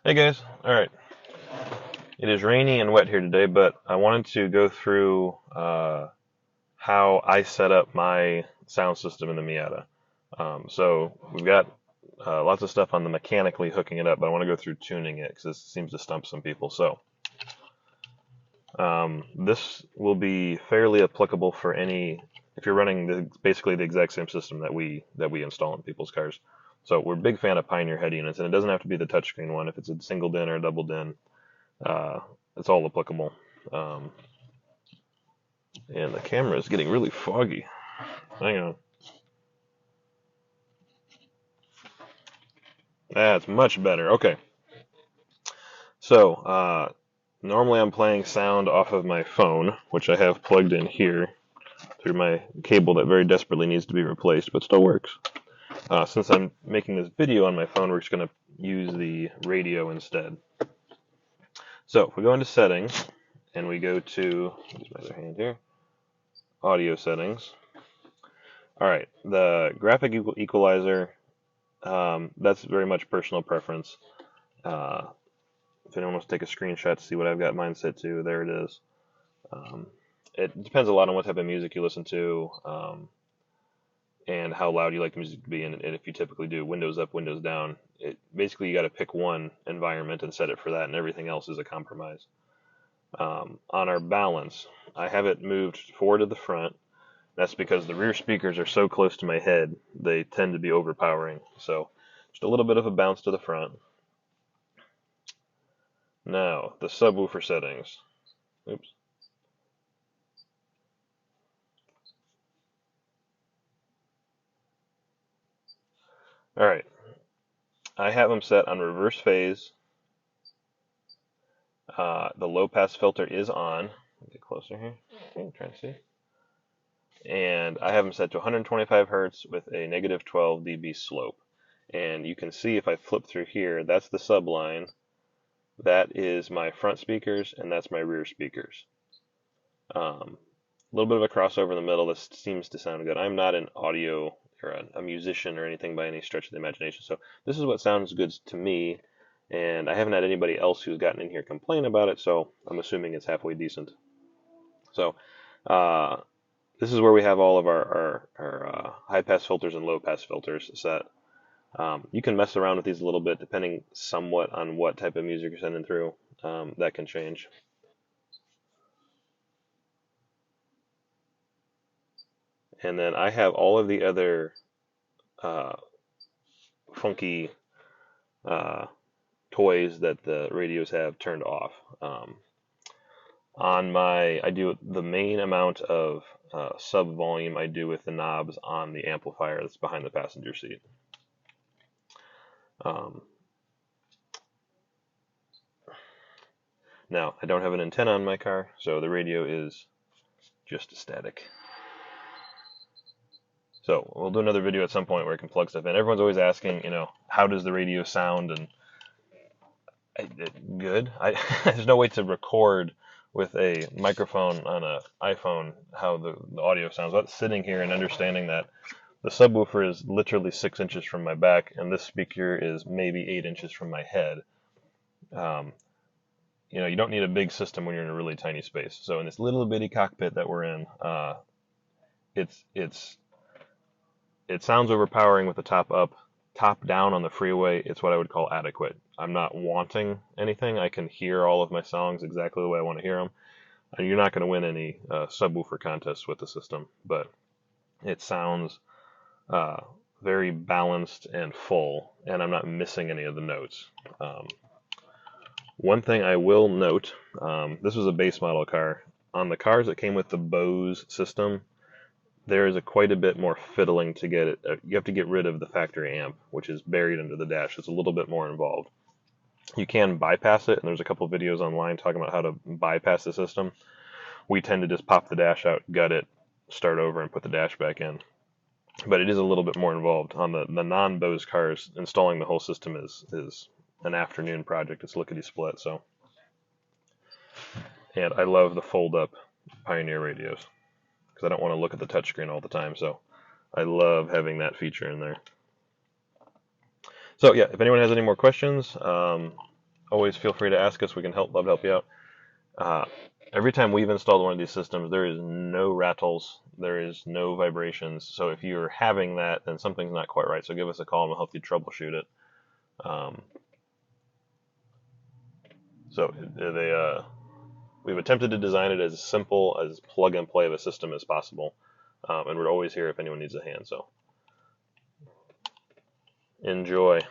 Hey guys, alright. It is rainy and wet here today, but I wanted to go through how I set up my sound system in the Miata. So we've got lots of stuff on the mechanically hooking it up, but I want to go through tuning it because this seems to stump some people. So this will be fairly applicable for if you're running basically the exact same system that we install in people's cars. So we're a big fan of Pioneer head units, and it doesn't have to be the touchscreen one. If it's a single DIN or a double DIN, uh, it's all applicable. Um, and the camera is getting really foggy. Hang on. That's much better. Okay. So, normally I'm playing sound off of my phone, which I have plugged in here through my cable that very desperately needs to be replaced, but still works. Since I'm making this video on my phone, we're just going to use the radio instead. So, if we go into settings, and we go to, use my other hand here, audio settings. Alright, the graphic equalizer, that's very much personal preference. If anyone wants to take a screenshot to see what I've got mine set to, there it is. It depends a lot on what type of music you listen to, and how loud you like the music to be, and if you typically do windows up, windows down. Basically you got to pick one environment and set it for that, and everything else is a compromise. On our balance, I have it moved forward to the front. That's because the rear speakers are so close to my head, they tend to be overpowering. So just a little bit of a bounce to the front. Now, the subwoofer settings. Oops. Alright, I have them set on reverse phase. The low pass filter is on. Get closer here. Okay, try to see. And I have them set to 125 hertz with a negative 12 dB slope. And you can see if I flip through here, that's the subline. That is my front speakers, and that's my rear speakers. A little bit of a crossover in the middle. This seems to sound good. I'm not an audio or a musician or anything by any stretch of the imagination, so this is what sounds good to me. And I haven't had anybody else who's gotten in here complain about it, so I'm assuming it's halfway decent. So this is where we have all of our high pass filters and low pass filters set. You can mess around with these a little bit depending somewhat on what type of music you're sending through. That can change. And then I have all of the other funky toys that the radios have turned off. I do the main amount of sub volume I do with the knobs on the amplifier that's behind the passenger seat. Now, I don't have an antenna on my car, so the radio is just static. So we'll do another video at some point where I can plug stuff in. Everyone's always asking, how does the radio sound? And good. There's no way to record with a microphone on an iPhone how the audio sounds. But sitting here and understanding that the subwoofer is literally 6 inches from my back, and this speaker is maybe 8 inches from my head. You don't need a big system when you're in a really tiny space. So in this little bitty cockpit that we're in, it sounds overpowering with the top up. Top down on the freeway, it's what I would call adequate. I'm not wanting anything. I can hear all of my songs exactly the way I want to hear them. You're not going to win any subwoofer contests with the system, but it sounds very balanced and full, and I'm not missing any of the notes. One thing I will note, this was a base model car. On the cars that came with the Bose system, there is quite a bit more fiddling to get it. You have to get rid of the factory amp, which is buried under the dash. It's a little bit more involved. You can bypass it, and there's a couple videos online talking about how to bypass the system. We tend to just pop the dash out, gut it, start over, and put the dash back in. But it is a little bit more involved. On the non-Bose cars, installing the whole system is an afternoon project. It's lickety-split. And I love the fold-up Pioneer radios, because I don't want to look at the touchscreen all the time, so I love having that feature in there. So yeah, if anyone has any more questions, always feel free to ask us. We can love to help you out. Uh, every time we've installed one of these systems, there is no rattles, there is no vibrations. So if you're having that, then something's not quite right. So give us a call and we'll help you troubleshoot it. We've attempted to design it as simple as plug and play of a system as possible, and we're always here if anyone needs a hand. So enjoy.